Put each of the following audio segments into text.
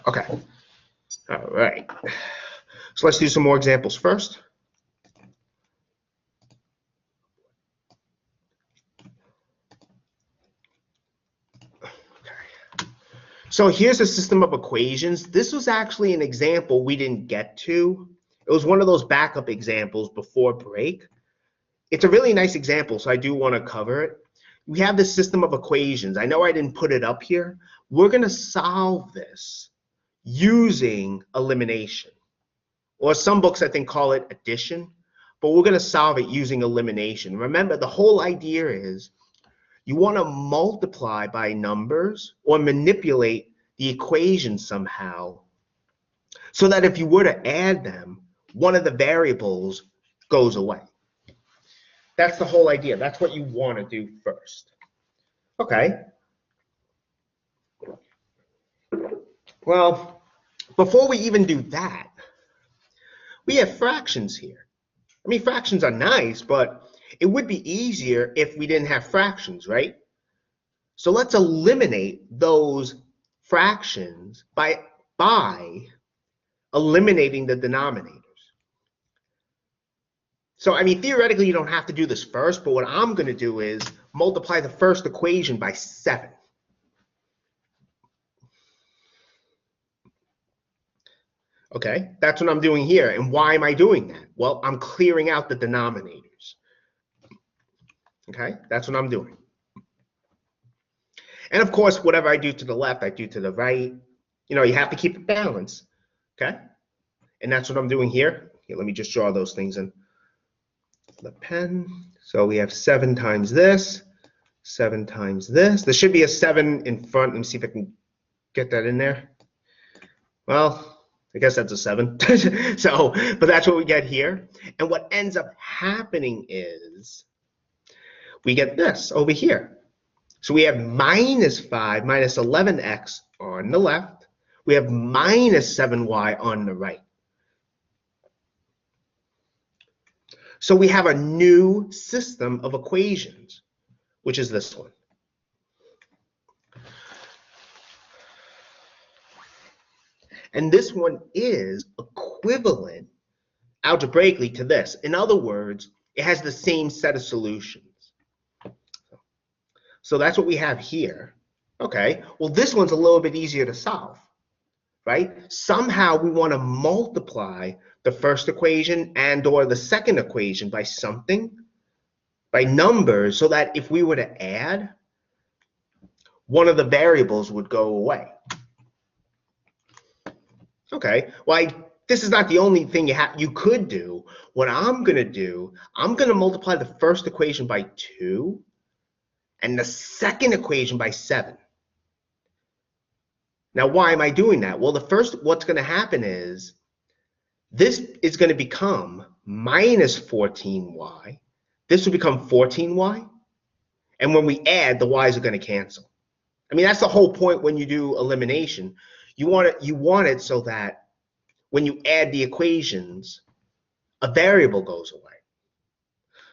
Okay. All right. So let's do some more examples first. So here's a system of equations. This was actually an example we didn't get to. It was one of those backup examples before break. It's a really nice example, so I do want to cover it. We have this system of equations. I know I didn't put it up here. We're going to solve this using elimination. Or some books I think call it addition, but we're going to solve it using elimination. Remember, the whole idea is you want to multiply by numbers or manipulate the equation somehow so that if you were to add them, one of the variables goes away. That's the whole idea. That's what you want to do first. Okay. Well, before we even do that, we have fractions here. I mean, fractions are nice, but it would be easier if we didn't have fractions, right? So let's eliminate those fractions by eliminating the denominators. So, I mean, theoretically, you don't have to do this first, but what I'm going to do is multiply the first equation by 7. Okay, that's what I'm doing here. And why am I doing that? Well, I'm clearing out the denominators. Okay, that's what I'm doing. And of course, whatever I do to the left, I do to the right. You know, you have to keep it balanced. Okay, and that's what I'm doing here. Here, let me just draw those things in the pen. So we have 7 times this, 7 times this. There should be a 7 in front. Let me see if I can get that in there. Well, I guess that's a 7. So, but that's what we get here. And what ends up happening is we get this over here. So we have minus 5 minus 11x on the left. We have minus 7y on the right. So we have a new system of equations, which is this one. And this one is equivalent algebraically to this. In other words, it has the same set of solutions. So that's what we have here. Okay, well, this one's a little bit easier to solve, right? Somehow we want to multiply the first equation and or the second equation by something, by numbers, so that if we were to add, one of the variables would go away. Okay, well, this is not the only thing you could do. What I'm going to do, I'm going to multiply the first equation by 2 and the second equation by 7. Now, why am I doing that? Well, what's going to happen is this is going to become minus 14y. This will become 14y. And when we add, the y's are going to cancel. I mean, that's the whole point when you do elimination. You want it so that when you add the equations, a variable goes away.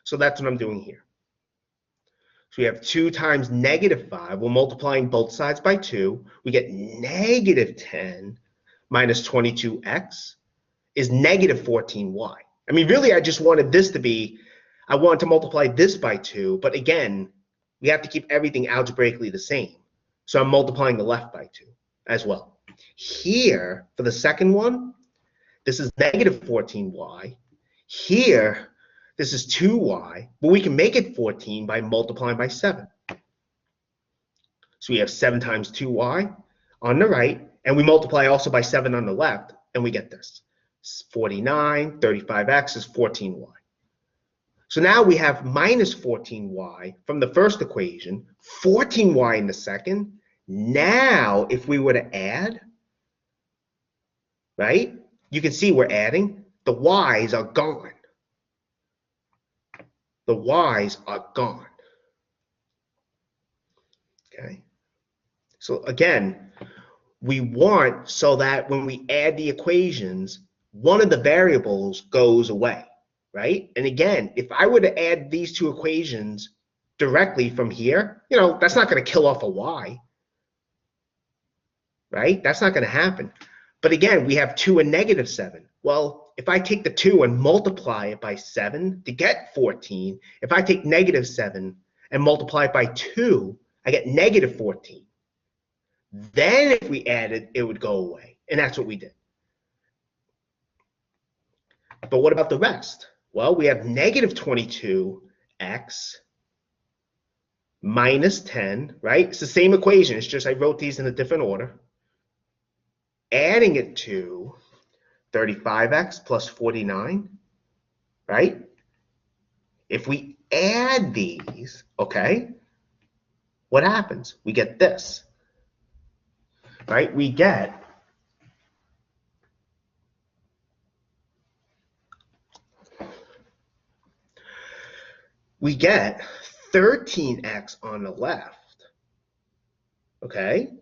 So that's what I'm doing here. So we have 2 times negative 5. We're multiplying both sides by 2. We get negative 10 minus 22x is negative 14y. I mean, really, I just wanted this to be, I wanted to multiply this by 2. But again, we have to keep everything algebraically the same. So I'm multiplying the left by 2 as well. Here, for the second one, this is negative 14y. Here, this is 2y, but we can make it 14 by multiplying by 7. So we have 7 times 2y on the right, and we multiply also by 7 on the left, and we get this. 49, 35x is 14y. So now we have minus 14y from the first equation, 14y in the second. Now, if we were to add, right, you can see we're adding. The y's are gone. The y's are gone. Okay. So again, we want so that when we add the equations, one of the variables goes away, right? And again, if I were to add these two equations directly from here, you know, that's not going to kill off a y, right? That's not going to happen. But again, we have 2 and negative 7. Well, if I take the 2 and multiply it by 7 to get 14, if I take negative 7 and multiply it by 2, I get negative 14. Then if we added, it would go away. And that's what we did. But what about the rest? Well, we have negative 22x minus 10, right? It's the same equation. It's just I wrote these in a different order. Adding it to 35x plus 49, right? If we add these, okay, what happens? We get this, right? We get we get 13x on the left, okay?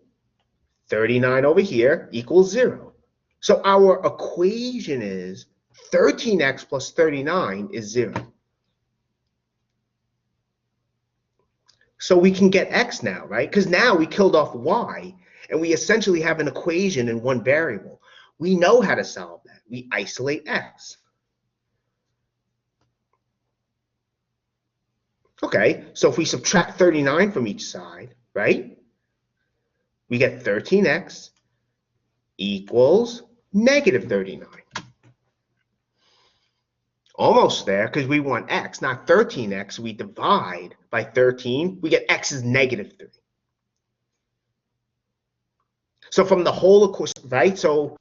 39 over here equals 0. So our equation is 13x plus 39 is 0. So we can get x now, right? Because now we killed off y, and we essentially have an equation in one variable. We know how to solve that. We isolate x. Okay, so if we subtract 39 from each side, right, we get 13x equals negative 39. Almost there, because we want x, not 13x. We divide by 13. We get x is negative 3. So from the whole equation, right? So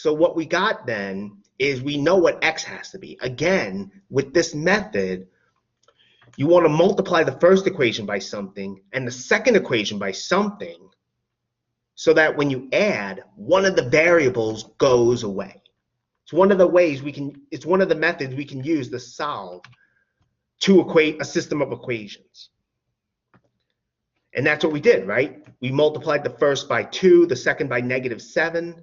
what we got then is we know what x has to be. Again, with this method, you want to multiply the first equation by something and the second equation by something so that when you add, one of the variables goes away. It's one of the ways we can, it's one of the methods we can use to solve to equate a system of equations. And that's what we did, right? We multiplied the first by 2, the second by negative 7.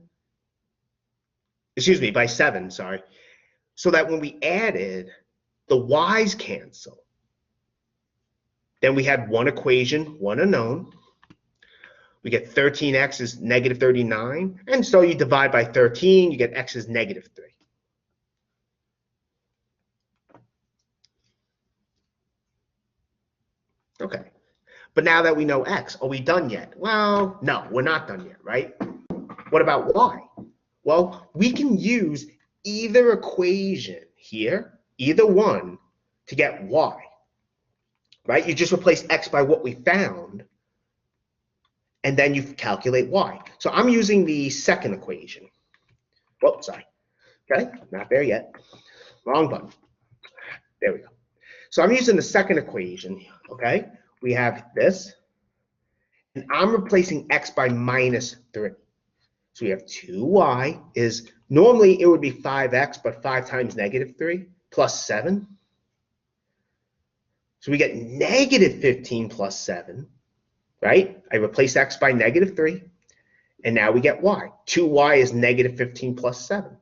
Excuse me, by 7, sorry. So that when we added, the y's cancel. Then we had one equation, one unknown. We get 13x is negative 39. And so you divide by 13, you get x is negative 3. Okay. But now that we know x, are we done yet? Well, no, we're not done yet, right? What about y? Well, we can use either equation here, either one, to get y, right? You just replace x by what we found, and then you calculate y. So I'm using the second equation. Whoops, sorry. Okay, not there yet. Wrong button. There we go. So I'm using the second equation, okay? We have this, and I'm replacing x by minus 3. So we have 2y is, normally it would be 5x, but 5 times negative 3 plus 7. So we get negative 15 plus 7, right? I replace x by negative 3, and now we get y. 2y is negative 15 plus 7.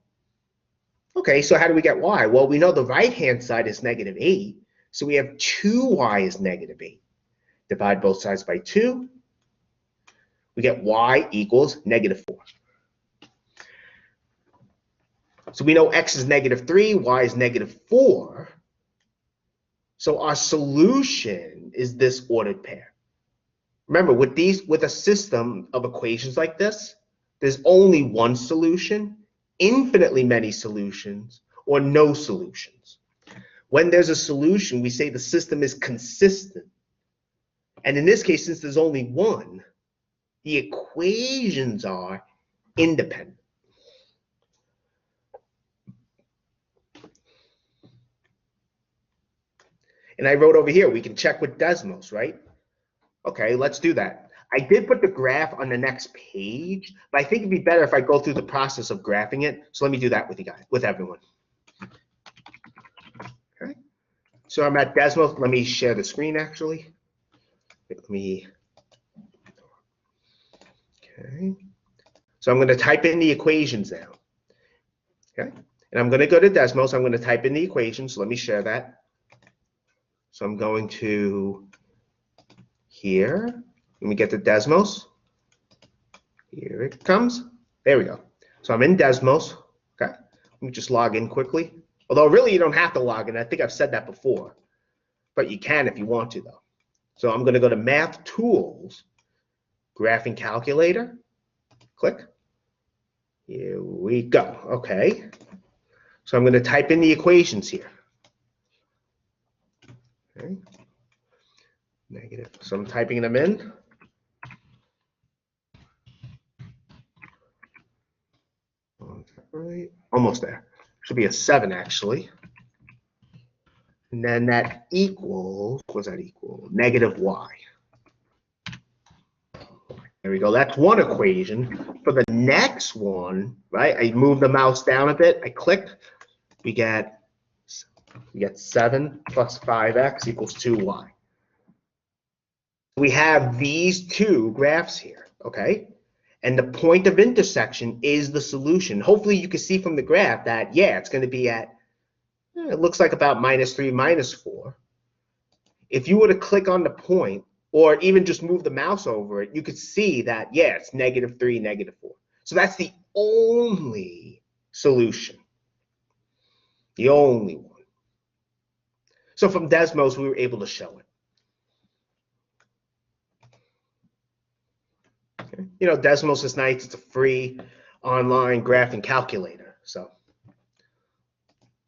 Okay, so how do we get y? Well, we know the right-hand side is negative 8, so we have 2y is negative 8. Divide both sides by 2. We get y equals negative 4. So we know x is negative 3, y is negative 4. So our solution is this ordered pair. Remember, with a system of equations like this, there's only one solution, infinitely many solutions, or no solutions. When there's a solution, we say the system is consistent. And in this case, since there's only one, the equations are independent. And I wrote over here, we can check with Desmos, right? Okay, let's do that. I did put the graph on the next page, but I think it'd be better if I go through the process of graphing it. So let me do that with you guys, with everyone. Okay. So I'm at Desmos. Let me share the screen actually. Let me. Okay. So I'm going to type in the equations now. Okay. And I'm going to go to Desmos. I'm going to type in the equations. So let me share that. So I'm going to here. Let me get to Desmos. Here it comes. There we go. So I'm in Desmos. Okay. Let me just log in quickly. Although really you don't have to log in. I think I've said that before. But you can if you want to though. So I'm going to go to Math Tools, Graphing Calculator. Click. Here we go. Okay. So I'm going to type in the equations here. Okay. Negative. So I'm typing them in. Right. Almost there. Should be a 7 actually. And then that equals, what does that equal? Negative y. There we go. That's one equation. For the next one, right, I move the mouse down a bit. I click. We get 7 plus 5x equals 2y. We have these two graphs here, okay? And the point of intersection is the solution. Hopefully you can see from the graph that, yeah, it's going to be at, it looks like about -3, -4. If you were to click on the point, or even just move the mouse over it, you could see that, yeah, it's -3, -4. So that's the only solution. The only one. So from Desmos, we were able to show it. Okay. You know, Desmos is nice. It's a free online graphing calculator. So